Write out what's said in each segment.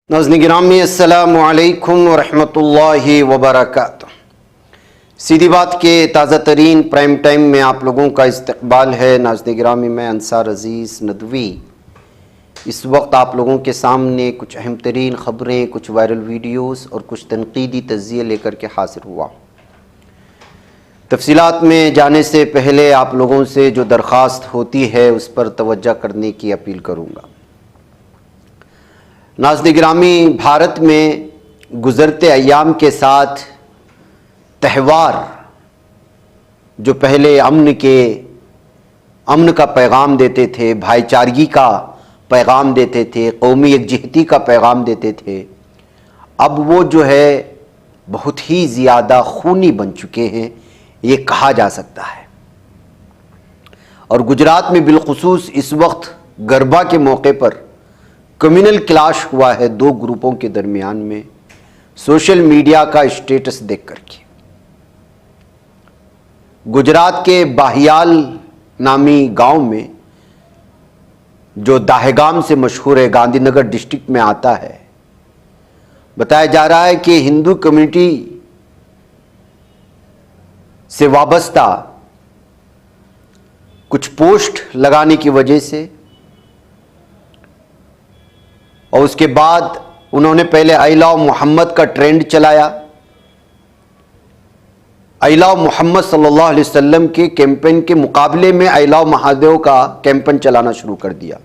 नाज़रीन गिरामी अस्सलामु अलैकुम वरहमतुल्लाहि वबरकातुह। सीधी बात के ताज़ा तरीन प्राइम टाइम में आप लोगों का इस्तकबाल है। नाज़रीन गिरामी, मैं अंसार अज़ीज़ नदवी इस वक्त आप लोगों के सामने कुछ अहम तरीन ख़बरें, कुछ वायरल वीडियोस और कुछ तनकीदी तज़्ज़िये लेकर के हाज़िर हुआ। तफसीलात में जाने से पहले आप लोगों से जो दरख्वास्त होती है उस पर तवज्जो करने की अपील करूँगा। नाज़रीन गिरामी, भारत में गुज़रते अय्याम के साथ त्यौहार जो पहले अमन का पैगाम देते थे, भाईचारगी का पैगाम देते थे, कौमी यकजहती का पैगाम देते थे, अब वो जो है बहुत ही ज़्यादा खूनी बन चुके हैं, ये कहा जा सकता है। और गुजरात में बिलखुसूस इस वक्त गरबा के मौके पर कम्युनल क्लैश हुआ है दो ग्रुपों के दरमियान में, सोशल मीडिया का स्टेटस देख करके। गुजरात के बाहियाल नामी गांव में जो दहेगाम से मशहूर है, गांधीनगर डिस्ट्रिक्ट में आता है, बताया जा रहा है कि हिंदू कम्युनिटी से वाबस्ता कुछ पोस्ट लगाने की वजह से और उसके बाद उन्होंने पहले आई लव मोहम्मद का ट्रेंड चलाया। आई लव मोहम्मद सल्लल्लाहु अलैहि वसल्लम के कैंपेन के मुकाबले में आई लव महादेव का कैंपेन चलाना शुरू कर दिया।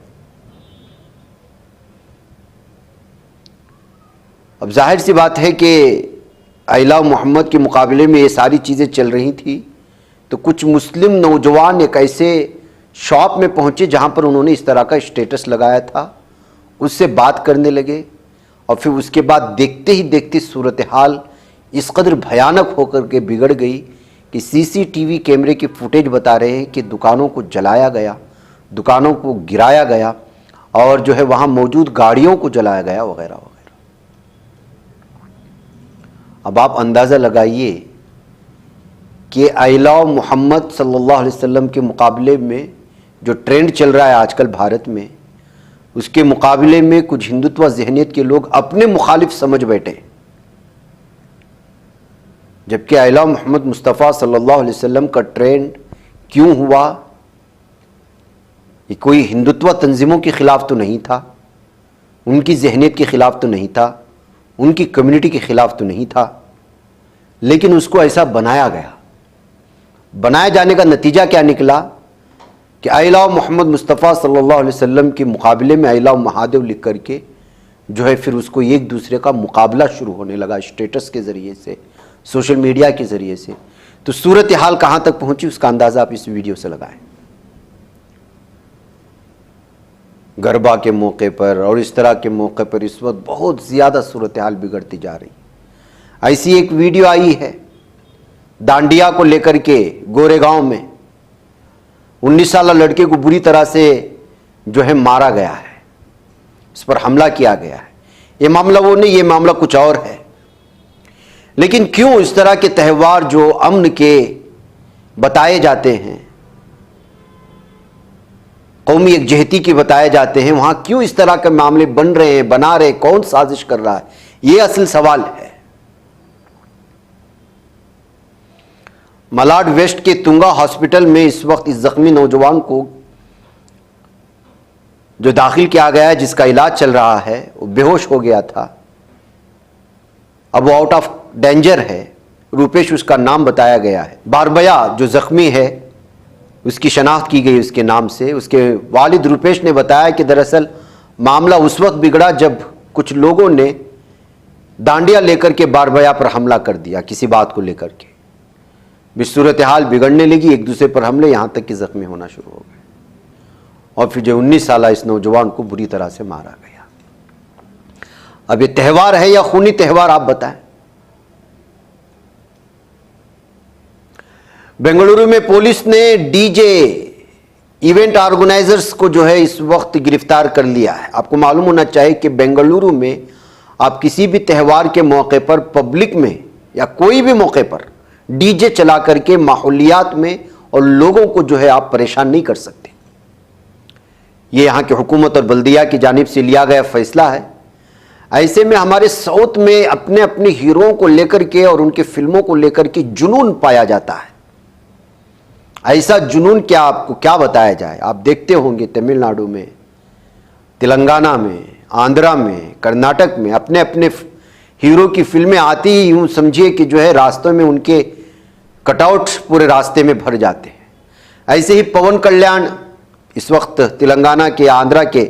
अब जाहिर सी बात है कि आई लव मोहम्मद के मुकाबले में ये सारी चीज़ें चल रही थी, तो कुछ मुस्लिम नौजवान एक ऐसे शॉप में पहुंचे जहां पर उन्होंने इस तरह का स्टेटस लगाया था, उससे बात करने लगे। और फिर उसके बाद देखते ही देखते सूरत हाल इस कदर भयानक होकर के बिगड़ गई कि सीसीटीवी कैमरे की फुटेज बता रहे हैं कि दुकानों को जलाया गया, दुकानों को गिराया गया और जो है वहाँ मौजूद गाड़ियों को जलाया गया वगैरह वगैरह। अब आप अंदाज़ा लगाइए कि आई लव मोहम्मद सल्लल्लाहु अलैहि वसल्लम के मुकाबले में जो ट्रेंड चल रहा है आजकल भारत में, उसके मुकाबले में कुछ हिंदुत्व ज़हनियत के लोग अपने मुखालिफ समझ बैठे, जबकि आई लव मोहम्मद मुस्तफ़ा सल्लल्लाहु अलैहि वसल्लम का ट्रेंड क्यों हुआ? ये कोई हिंदुत्व तंजीमों के ख़िलाफ़ तो नहीं था, उनकी ज़हनियत के ख़िलाफ़ तो नहीं था, उनकी कम्युनिटी के ख़िलाफ़ तो नहीं था, लेकिन उसको ऐसा बनाया गया। बनाए जाने का नतीजा क्या निकला कि आई लव मोहम्मद मुस्तफ़ा सल्लल्लाहु अलैहि वसल्लम के मुकाबले में आई लव महादेव लिख करके जो है फिर उसको एक दूसरे का मुकाबला शुरू होने लगा, स्टेटस के ज़रिए से, सोशल मीडिया के ज़रिए से। तो सूरत हाल कहाँ तक पहुँची उसका अंदाज़ा आप इस वीडियो से लगाएं। गरबा के मौके पर और इस तरह के मौके पर इस वक्त बहुत ज़्यादा सूरत हाल बिगड़ती जा रही। ऐसी एक वीडियो आई है दांडिया को लेकर के, गोरेगांव में 19 साल लड़के को बुरी तरह से जो है मारा गया है, इस पर हमला किया गया है। ये मामला वो नहीं, ये मामला कुछ और है। लेकिन क्यों इस तरह के त्यौहार जो अमन के बताए जाते हैं, कौमी यकजहती के बताए जाते हैं, वहां क्यों इस तरह के मामले बन रहे हैं, बना रहे, कौन साजिश कर रहा है, ये असल सवाल है। मलाड वेस्ट के तुंगा हॉस्पिटल में इस वक्त इस जख्मी नौजवान को जो दाखिल किया गया है, जिसका इलाज चल रहा है, वो बेहोश हो गया था। अब वो आउट ऑफ डेंजर है। रूपेश उसका नाम बताया गया है। बारबया जो जख्मी है उसकी शनाख्त की गई उसके नाम से। उसके वालिद रूपेश ने बताया कि दरअसल मामला उस वक्त बिगड़ा जब कुछ लोगों ने डांडिया लेकर के बारबया पर हमला कर दिया, किसी बात को लेकर के। भी सूरत हाल बिगड़ने लगी, एक दूसरे पर हमले, यहाँ तक कि जख्मी होना शुरू हो गए। और फिर जो 19 साल इस नौजवान को बुरी तरह से मारा गया। अब ये त्यौहार है या खूनी त्यौहार, आप बताएं। बेंगलुरु में पुलिस ने डीजे इवेंट ऑर्गेनाइजर्स को जो है इस वक्त गिरफ्तार कर लिया है। आपको मालूम होना चाहिए कि बेंगलुरु में आप किसी भी त्यौहार के मौके पर, पब्लिक में या कोई भी मौके पर डीजे चला करके माहौलियात में और लोगों को जो है आप परेशान नहीं कर सकते। ये यहाँ की हुकूमत और बल्दिया की जानिब से लिया गया फैसला है। ऐसे में हमारे साउथ में अपने अपने हीरोओं को लेकर के और उनके फिल्मों को लेकर के जुनून पाया जाता है। ऐसा जुनून क्या, आपको क्या बताया जाए। आप देखते होंगे तमिलनाडु में, तेलंगाना में, आंध्रा में, कर्नाटक में अपने अपने हीरो की फिल्में आती ही यूं समझिए कि जो है रास्तों में उनके कटआउट पूरे रास्ते में भर जाते हैं। ऐसे ही पवन कल्याण इस वक्त तेलंगाना के, आंध्रा के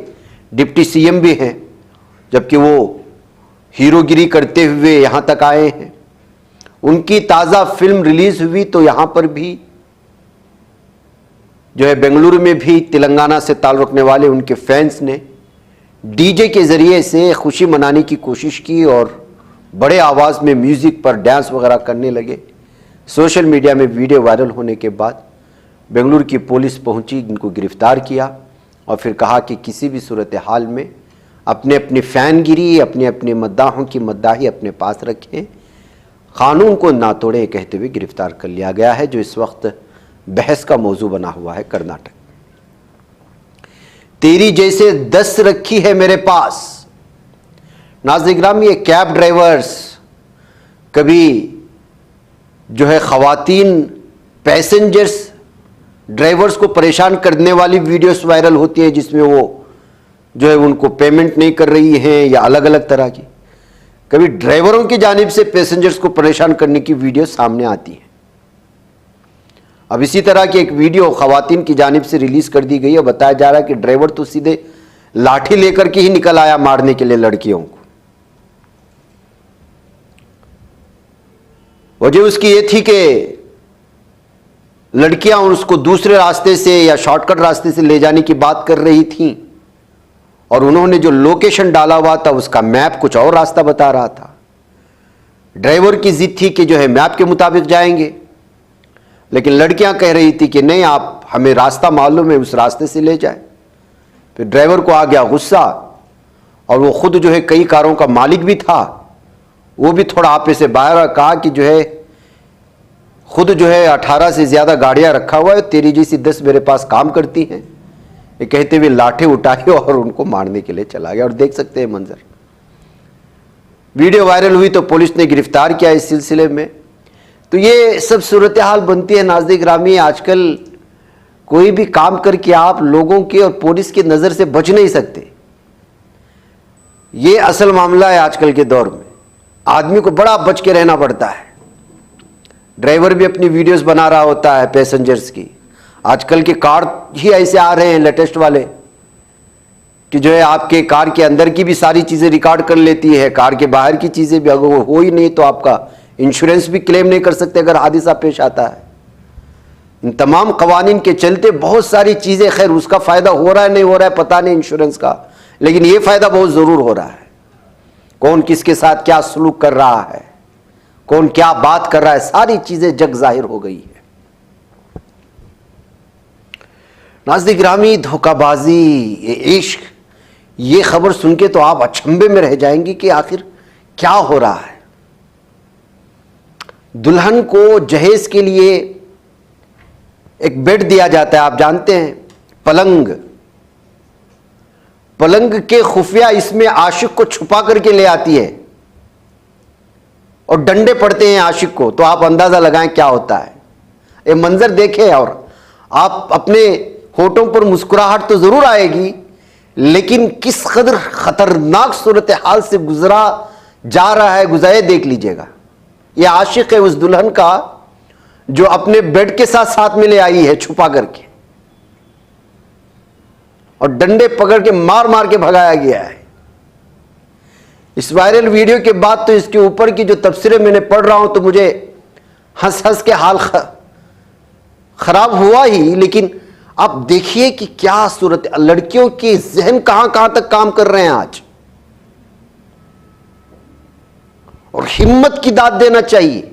डिप्टी सीएम भी हैं, जबकि वो हीरोगिरी करते हुए यहाँ तक आए हैं। उनकी ताज़ा फिल्म रिलीज हुई तो यहाँ पर भी जो है बेंगलुरु में भी तेलंगाना से ताल्लुक़ रखने वाले उनके फैंस ने डीजे के ज़रिए से खुशी मनाने की कोशिश की और बड़े आवाज़ में म्यूज़िक पर डांस वगैरह करने लगे। सोशल मीडिया में वीडियो वायरल होने के बाद बेंगलुरु की पुलिस पहुंची, इनको गिरफ्तार किया और फिर कहा कि किसी भी सूरत हाल में अपने अपनी फ़ैनगिरी, अपने अपने मद्दाहों की मद्दाही अपने पास रखें, क़ानून को ना तोड़ें कहते हुए गिरफ्तार कर लिया गया है, जो इस वक्त बहस का मौजू बना हुआ है। कर्नाटक, तेरी जैसे 10 रखी है मेरे पास। नाज़रीन, ये कैब ड्राइवर्स, कभी जो है ख़वातीन पैसेंजर्स ड्राइवर्स को परेशान करने वाली वीडियोस वायरल होती है, जिसमें वो जो है उनको पेमेंट नहीं कर रही हैं या अलग अलग तरह की। कभी ड्राइवरों की जानिब से पैसेंजर्स को परेशान करने की वीडियो सामने आती है। अब इसी तरह की एक वीडियो ख़वातीन की जानिब से रिलीज कर दी गई है। बताया जा रहा है कि ड्राइवर तो सीधे लाठी लेकर के ही निकल आया मारने के लिए लड़कियों को। वजह उसकी ये थी कि लड़कियां उसको दूसरे रास्ते से या शॉर्टकट रास्ते से ले जाने की बात कर रही थीं और उन्होंने जो लोकेशन डाला हुआ था उसका मैप कुछ और रास्ता बता रहा था। ड्राइवर की जिद थी कि जो है मैप के मुताबिक जाएंगे, लेकिन लड़कियां कह रही थी कि नहीं, आप हमें रास्ता मालूम है, उस रास्ते से ले जाए। फिर ड्राइवर को आ गया गुस्सा और वो खुद जो है कई कारों का मालिक भी था, वो भी थोड़ा आपे से बाहर कहा कि जो है खुद जो है 18 से ज़्यादा गाड़ियां रखा हुआ है, तेरी जैसी 10 मेरे पास काम करती हैं। ये कहते हुए लाठी उठाई और उनको मारने के लिए चला गया। और देख सकते हैं मंजर, वीडियो वायरल हुई तो पुलिस ने गिरफ्तार किया इस सिलसिले में। तो ये सब सूरत हाल बनती है। नाज़रीन गिरामी, आजकल कोई भी काम करके आप लोगों की और पुलिस की नज़र से बच नहीं सकते। ये असल मामला है आजकल के दौर में। आदमी को बड़ा बच के रहना पड़ता है। ड्राइवर भी अपनी वीडियोस बना रहा होता है पैसेंजर्स की। आजकल के कार ही ऐसे आ रहे हैं लेटेस्ट वाले कि जो है आपके कार के अंदर की भी सारी चीज़ें रिकॉर्ड कर लेती है, कार के बाहर की चीज़ें भी। अगर वो हो ही नहीं तो आपका इंश्योरेंस भी क्लेम नहीं कर सकते अगर हादसा पेश आता है। इन तमाम कवानीन के चलते बहुत सारी चीज़ें, खैर उसका फ़ायदा हो रहा है नहीं हो रहा है पता नहीं इंश्योरेंस का, लेकिन ये फ़ायदा बहुत ज़रूर हो रहा है। कौन किसके साथ क्या सलूक कर रहा है, कौन क्या बात कर रहा है, सारी चीज़ें जग जाहिर हो गई है। नाज़रीन गिरामी, धोखाबाजी, ये इश्क, ये खबर सुन के तो आप अचंभे में रह जाएंगे कि आखिर क्या हो रहा है। दुल्हन को जहेज के लिए एक बेड दिया जाता है, आप जानते हैं, पलंग। पलंग के खुफिया इसमें आशिक को छुपा करके ले आती है और डंडे पड़ते हैं आशिक को। तो आप अंदाजा लगाएं क्या होता है। ये मंजर देखें और आप अपने होठों पर मुस्कुराहट तो जरूर आएगी, लेकिन किस कदर खतरनाक सूरत हाल से गुजरा जा रहा है, गुजारे देख लीजिएगा। यह आशिक है उस दुल्हन का जो अपने बेड के साथ साथ में ले आई है छुपा करके, और डंडे पकड़ के मार मार के भगाया गया है। इस वायरल वीडियो के बाद तो इसके ऊपर की जो तफसीरें मैंने पढ़ रहा हूं तो मुझे हंस हंस के हाल खराब हुआ ही। लेकिन आप देखिए कि क्या सूरत, लड़कियों के जहन कहां कहां तक काम कर रहे हैं आज। और हिम्मत की दाद देना चाहिए।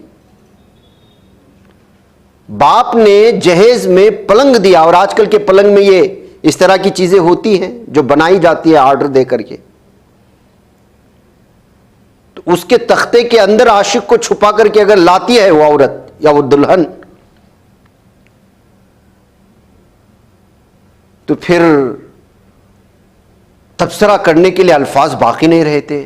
बाप ने जहेज में पलंग दिया, और आजकल के पलंग में ये इस तरह की चीजें होती हैं जो बनाई जाती है ऑर्डर दे करके, तो उसके तख्ते के अंदर आशिक को छुपा करके अगर लाती है वो औरत या वो दुल्हन, तो फिर तबसरा करने के लिए अल्फाज बाकी नहीं रहते।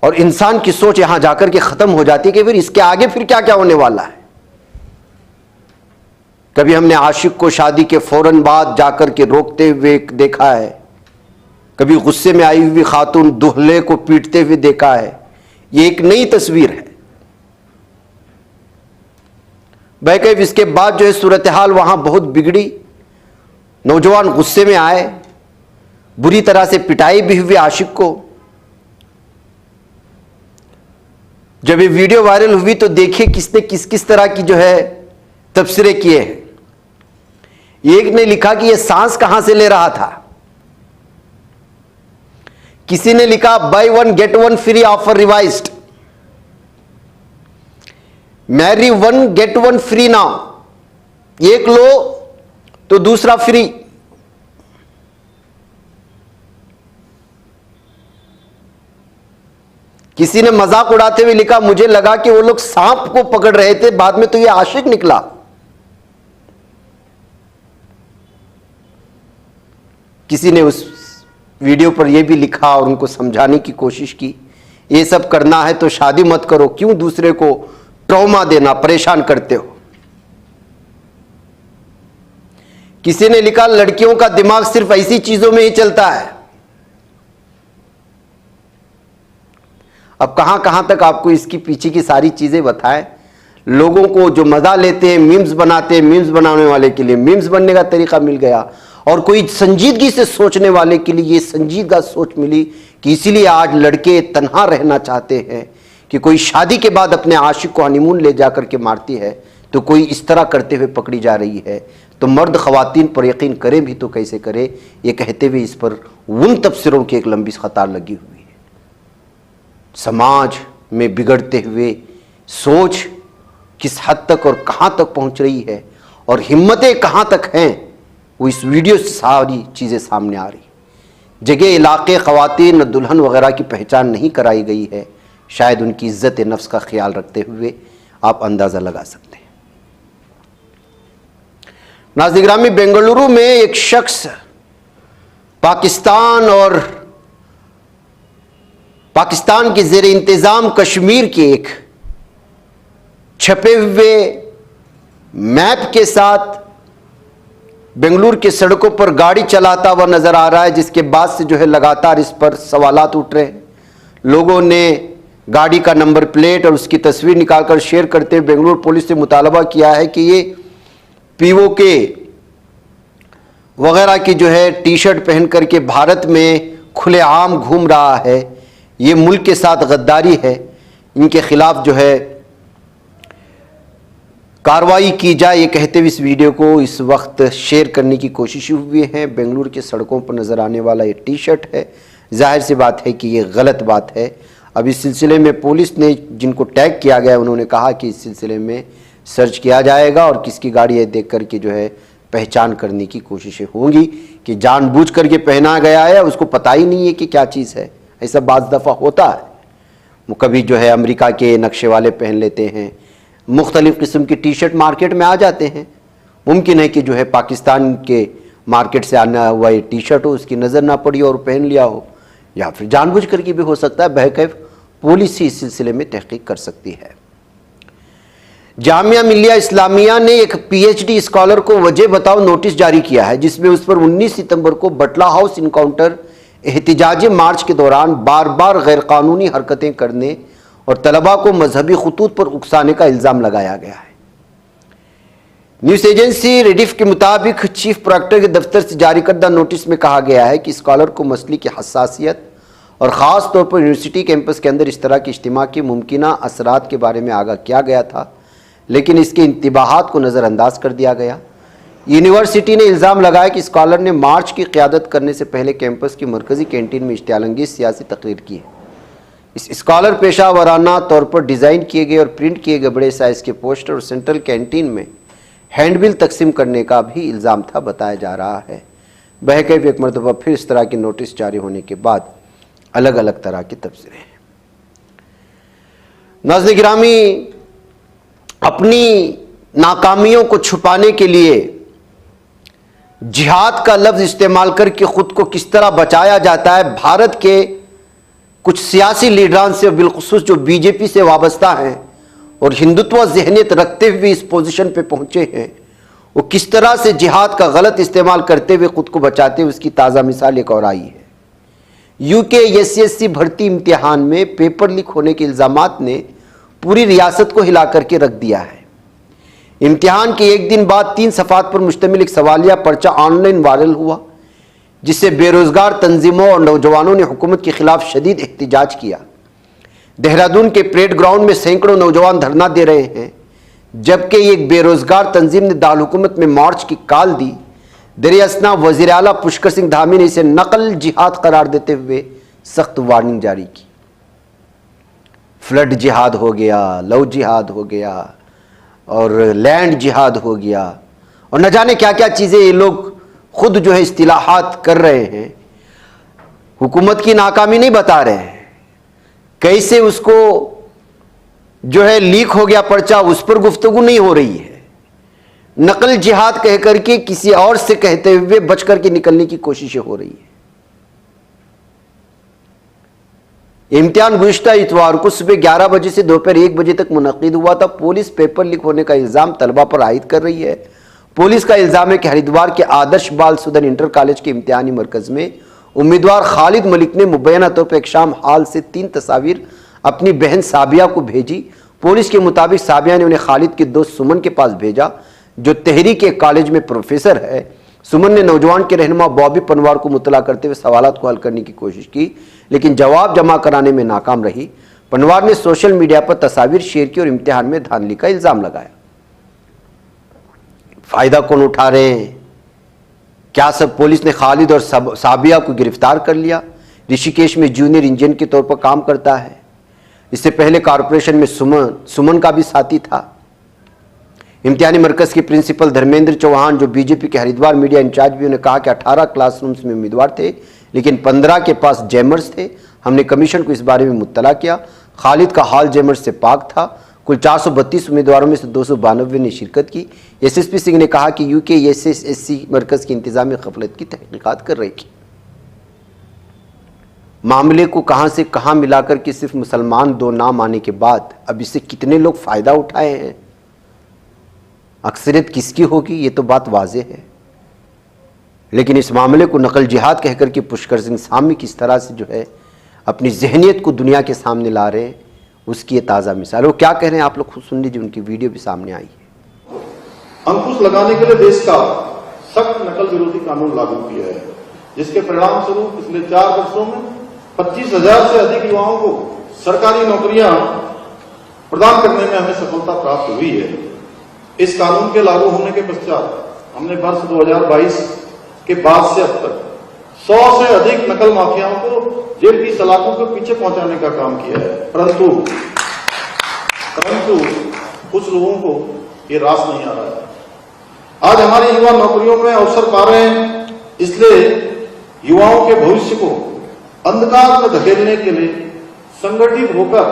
और इंसान की सोच यहां जाकर के खत्म हो जाती है कि फिर इसके आगे फिर क्या क्या होने वाला है। कभी हमने आशिक को शादी के फौरन बाद जाकर के रोकते हुए देखा है, कभी गुस्से में आई हुई खातून दूल्हे को पीटते हुए देखा है। यह एक नई तस्वीर है। बहरकैफ इसके बाद जो है सूरत हाल वहां बहुत बिगड़ी। नौजवान गुस्से में आए, बुरी तरह से पिटाई भी हुई आशिक को। जब ये वीडियो वायरल हुई तो देखिए किसने किस किस तरह की जो है तबसरे किए हैं। एक ने लिखा कि ये सांस कहां से ले रहा था। किसी ने लिखा buy one get one free offer revised, marry one get one free now, एक लो तो दूसरा फ्री। किसी ने मजाक उड़ाते हुए लिखा मुझे लगा कि वो लोग सांप को पकड़ रहे थे, बाद में तो ये आशिक निकला। किसी ने उस वीडियो पर यह भी लिखा और उनको समझाने की कोशिश की, ये सब करना है तो शादी मत करो, क्यों दूसरे को ट्रॉमा देना, परेशान करते हो। किसी ने लिखा लड़कियों का दिमाग सिर्फ ऐसी चीजों में ही चलता है। अब कहां कहां तक आपको इसकी पीछे की सारी चीजें बताएं। लोगों को जो मजा लेते हैं, मीम्स बनाते हैं, मीम्स बनाने वाले के लिए मीम्स बनने का तरीका मिल गया, और कोई संजीदगी से सोचने वाले के लिए ये संजीदगा सोच मिली कि इसीलिए आज लड़के तन्हा रहना चाहते हैं कि कोई शादी के बाद अपने आशिक को हनीमून ले जाकर के मारती है तो कोई इस तरह करते हुए पकड़ी जा रही है। तो मर्द ख्वातीन पर यकीन करें भी तो कैसे करे, ये कहते हुए इस पर उन तबसरों की एक लंबी कतार लगी हुई है। समाज में बिगड़ते हुए सोच किस हद तक और कहां तक पहुंच रही है और हिम्मतें कहां तक हैं, वो इस वीडियो से सारी चीजें सामने आ रही। जगह इलाके ख्वातीन दुल्हन वगैरह की पहचान नहीं कराई गई है, शायद उनकी इज्जत नफ्स का ख्याल रखते हुए आप अंदाजा लगा सकते हैं। नाज़रीन गिरामी, बेंगलुरु में एक शख्स पाकिस्तान के ज़ेर इंतज़ाम कश्मीर के एक छपे हुए मैप के साथ बेंगलुरु के सड़कों पर गाड़ी चलाता हुआ नजर आ रहा है, जिसके बाद से जो है लगातार इस पर सवालात उठ रहे हैं। लोगों ने गाड़ी का नंबर प्लेट और उसकी तस्वीर निकालकर शेयर करते हुए बेंगलुरु पुलिस से मुतालबा किया है कि ये पीओके वगैरह की जो है टी शर्ट पहन करके भारत में खुलेआम घूम रहा है, ये मुल्क के साथ गद्दारी है, इनके खिलाफ जो है कार्रवाई की जाए, ये कहते हुए इस वीडियो को इस वक्त शेयर करने की कोशिश हुई है। बेंगलुरु के सड़कों पर नज़र आने वाला ये टी शर्ट है। जाहिर सी बात है कि ये गलत बात है। अब इस सिलसिले में पुलिस ने जिनको टैग किया गया उन्होंने कहा कि इस सिलसिले में सर्च किया जाएगा और किसकी गाड़ी है देख करके जो है पहचान करने की कोशिशें होंगी कि जानबूझ करके पहना गया है, उसको पता ही नहीं है कि क्या चीज़ है। ऐसा बाज़ दफ़ा होता है, वो कभी जो है अमेरिका के नक्शे वाले पहन लेते हैं, मुख्तलिफ़ किस्म की टी शर्ट मार्केट में आ जाते हैं। मुमकिन है कि जो है पाकिस्तान के मार्केट से आना हुआ ये टी शर्ट हो, उसकी नज़र ना पड़ी और पहन लिया हो, या फिर जानबूझ करके भी हो सकता है। बहरकैफ पुलिस ही इस सिलसिले में तहकीक कर सकती है। जामिया मिलिया इस्लामिया ने एक पीएचडी स्कॉलर को वजह बताओ नोटिस जारी किया है, जिसमें उस पर 19 सितंबर को बटला हाउस इनकाउंटर एहतिजाजी मार्च के दौरान बार बार गैरकानूनी हरकतें करने और तलबा को मजहबी खतूत पर उकसाने का इल्ज़ाम लगाया गया है। न्यूज़ एजेंसी रेडिफ के मुताबिक चीफ प्रोक्टर के दफ्तर से जारी करदा नोटिस में कहा गया है कि स्कॉलर को मसले की हसासियत और ख़ास तौर पर यूनिवर्सिटी कैंपस के अंदर इस तरह के इज्तिमा के मुमकिना असरात के बारे में आगाह किया गया था, लेकिन इसके इंतबाहात को नज़रअंदाज कर दिया गया। यूनिवर्सिटी ने इल्ज़ाम लगाया कि स्कॉलर ने मार्च की क़यादत करने से पहले कैंपस की मरकज़ी कैंटीन में इश्तियालंगेज़ सियासी तकरीर की है। इस स्कॉलर पेशा वराना तौर पर डिज़ाइन किए गए और प्रिंट किए गए बड़े साइज़ के पोस्टर और सेंट्रल कैंटीन में हैंडबिल तकसीम करने का भी इल्ज़ाम था बताया जा रहा है। बहरकैफ एक मरतबा फिर इस तरह की नोटिस जारी होने के बाद अलग अलग तरह के तबसरे हैं। नाज़रीन गिरामी, अपनी नाकामियों को छुपाने के लिए जिहाद का लफ्ज़ इस्तेमाल करके ख़ुद को किस तरह बचाया जाता है, भारत के कुछ सियासी लीडरान से, बिलखुसूस जो बीजेपी से वाबस्ता हैं और हिंदुत्व जहनियत रखते हुए इस पोजीशन पे पहुंचे हैं, वो किस तरह से जिहाद का गलत इस्तेमाल करते हुए खुद को बचाते हुए उसकी ताज़ा मिसाल एक और आई है। यूके एसएससी भर्ती इम्तिहान में पेपर लीक होने के इल्ज़ामात ने पूरी रियासत को हिला करके रख दिया है। इम्तिहान के एक दिन बाद 3 सफ़ात पर मुश्तमिल एक सवालिया पर्चा ऑनलाइन वायरल हुआ, जिससे बेरोजगार तंजीमों और नौजवानों ने हुकूमत के खिलाफ शदीद एहतजाज किया। देहरादून के परेड ग्राउंड में सैकड़ों नौजवान धरना दे रहे हैं, जबकि एक बेरोजगार तंजीम ने दारुल हुकूमत में मार्च की कॉल दी। दरियासना वज़ीर आला पुष्कर सिंह धामी ने इसे नकल जिहाद करार देते हुए सख्त वार्निंग जारी की। फ्लड जिहाद हो गया, लव जिहाद हो गया और लैंड जिहाद हो गया और न जाने क्या क्या चीज़ें ये लोग खुद जो है इस्तिलाहात कर रहे हैं। हुकूमत की नाकामी नहीं बता रहे हैं, कैसे उसको जो है लीक हो गया पर्चा, उस पर गुफ्तगू नहीं हो रही है। नकल जिहाद कह करके किसी और से कहते हुए बच करके निकलने की कोशिशें हो रही है। इम्तिहान गुज़िश्ता इतवार को सुबह 11 बजे से दोपहर 1 बजे तक मुनक्किद हुआ था। पुलिस पेपर लीक होने का इल्ज़ाम तलबा पर आयद कर रही है। पुलिस का इल्ज़ाम है कि हरिद्वार के आदर्श बाल सुदन इंटर कॉलेज के इम्तिहानी मरकज़ में उम्मीदवार खालिद मलिक ने मुबैना तौर पर एक शाम हाल से 3 तस्वीर अपनी बहन साबिया को भेजी। पुलिस के मुताबिक साबिया ने उन्हें खालिद के दोस्त सुमन के पास भेजा, जो तहरीक कॉलेज में प्रोफेसर है। सुमन ने नौजवान के रहनुमा बॉबी पनवार को मुतला करते हुए सवालात को हल करने की कोशिश की, लेकिन जवाब जमा कराने में नाकाम रही। पनवार ने सोशल मीडिया पर तस्वीर शेयर की और इम्तिहान में धांधली का इल्ज़ाम लगाया। फायदा कौन उठा रहे हैं? क्या सब पुलिस ने खालिद और साबिया को गिरफ्तार कर लिया? ऋषिकेश में जूनियर इंजीनियर के तौर पर काम करता है। इससे पहले कॉरपोरेशन में सुमन का भी साथी था। इम्तिहानी मरकज़ के प्रिंसिपल धर्मेंद्र चौहान, जो बीजेपी के हरिद्वार मीडिया इंचार्ज भी, उन्होंने कहा कि 18 क्लासरूम्स में उम्मीदवार थे, लेकिन 15 के पास जैमर्स थे। हमने कमीशन को इस बारे में मुत्तला किया। खालिद का हाल जैमर्स से पाक था। कुल 432 उम्मीदवारों में से 292 ने शिरकत की। एसएसपी सिंह ने कहा कि यूके एसएससी मरकज़ की इंतजामी गफलत की तहकीकात कर रही थी। मामले को कहां से कहां मिलाकर के सिर्फ मुसलमान 2 नाम आने के बाद अब इससे कितने लोग फ़ायदा उठाए हैं, अक्सरियत किसकी होगी, ये तो बात वाज़ेह है। लेकिन इस मामले को नकल जिहाद कहकर के पुष्कर सिंह धामी किस तरह से जो है अपनी जहनियत को दुनिया के सामने ला रहे हैं, उसकी ये ताज़ा मिसाल। वो क्या कह रहे हैं आप लोग खुद सुन लीजिए, उनकी वीडियो भी सामने आई है। अंकुश लगाने के लिए देश का सख्त नकल विरोधी कानून लागू किया है, जिसके परिणाम स्वरूप पिछले 4 वर्षों में 25,000 से अधिक युवाओं को सरकारी नौकरियां प्रदान करने में हमें सफलता प्राप्त हुई है। इस कानून के लागू होने के पश्चात हमने वर्ष 2022 के बाद से अब तक 100 से अधिक नकल माफियाओं को जेल की सलाखों के पीछे पहुंचाने का काम किया है, परंतु कुछ लोगों को ये रास नहीं आ रहा है। आज हमारे युवा नौकरियों में अवसर पा रहे हैं, इसलिए युवाओं के भविष्य को अंधकार में धकेलने के लिए संगठित होकर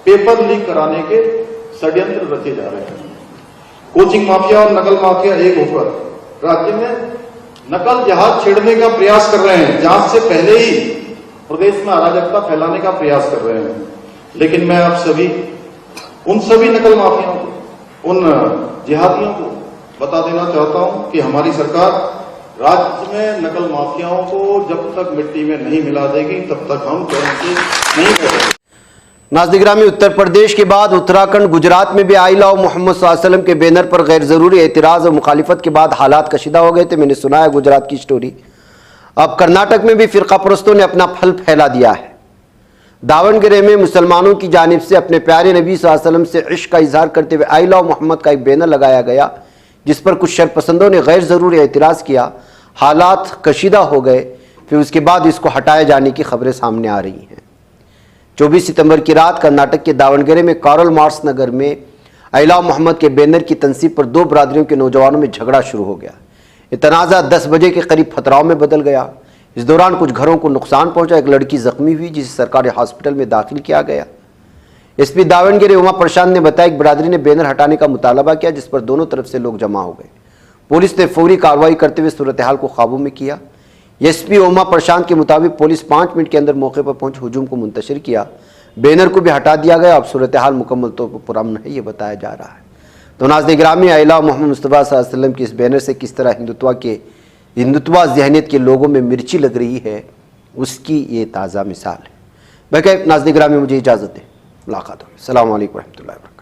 पेपर लीक कराने के षड्यंत्र रचे जा रहे हैं। कोचिंग माफिया और नकल माफिया एक होकर राज्य में नकल जहाज छेड़ने का प्रयास कर रहे हैं, जांच से पहले ही प्रदेश में अराजकता फैलाने का प्रयास कर रहे हैं। लेकिन मैं आप सभी, उन सभी नकल माफियाओं को, उन जिहादियों को बता देना चाहता हूं कि हमारी सरकार राज्य में नकल माफियाओं को जब तक मिट्टी में नहीं मिला देगी तब तक हम कहीं नहीं करेंगे। नाज़-ए-गिरामी, उत्तर प्रदेश के बाद उत्तराखंड, गुजरात में भी आई लव मोहम्मद सल्लल्लाहु अलैहि वसल्लम के बैनर पर गैर ज़रूरी एतराज़ और मुखालिफत के बाद हालात कशीदा हो गए थे। मैंने सुना है गुजरात की स्टोरी। अब कर्नाटक में भी फ़िरका परस्तों ने अपना फल फैला दिया है। दावणगेरे में मुसलमानों की जानिब से अपने प्यारे नबी सल्लल्लाहु अलैहि वसल्लम से इश्क का इजहार करते हुए आई लव मोहम्मद का एक बैनर लगाया गया, जिस पर कुछ शरपसंदों ने गैर ज़रूरी एतराज़ किया। हालात कशीदा हो गए, फिर उसके बाद इसको हटाए जाने की खबरें सामने आ रही हैं। 24 सितंबर की रात कर्नाटक के दावणगेरे में कार्ल मार्क्स नगर में आई लव मोहम्मद के बैनर की तनसीब पर 2 बरादरियों के नौजवानों में झगड़ा शुरू हो गया। ये तनाज़ा 10 बजे के करीब पथराव में बदल गया। इस दौरान कुछ घरों को नुकसान पहुंचा। एक लड़की जख्मी हुई, जिसे सरकारी हॉस्पिटल में दाखिल किया गया। एसपी दावणगेरे उमा प्रशांत ने बताया कि बरादरी ने बैनर हटाने का मुतालबा किया, जिस पर दोनों तरफ से लोग जमा हो गए। पुलिस ने फौरी कार्रवाई करते हुए सूरत हाल को काबू में किया। एसपी ओमा प्रशांत के मुताबिक पुलिस 5 मिनट के अंदर मौके पर पहुंच हुजूम को मुंतशिर किया, बैनर को भी हटा दिया गया। अब सूरत हाल मुकम्मल तौर पर पुरअमन है, ये बताया जा रहा है। तो नाज़रीन गिरामी, आइला मोहम्मद मुस्तफ़ा सल्लल्लाहु अलैहि वसल्लम की इस बैनर से किस तरह हिंदुत्वा ज़हनियत के लोगों में मिर्ची लग रही है, उसकी ये ताज़ा मिसाल है। बहरहाल नाज़रीन गिरामी, मुझे इजाज़त दें, मुलाकात होगी। अस्सलामु अलैकुम रहमतुल्लाहि व बरकातहू।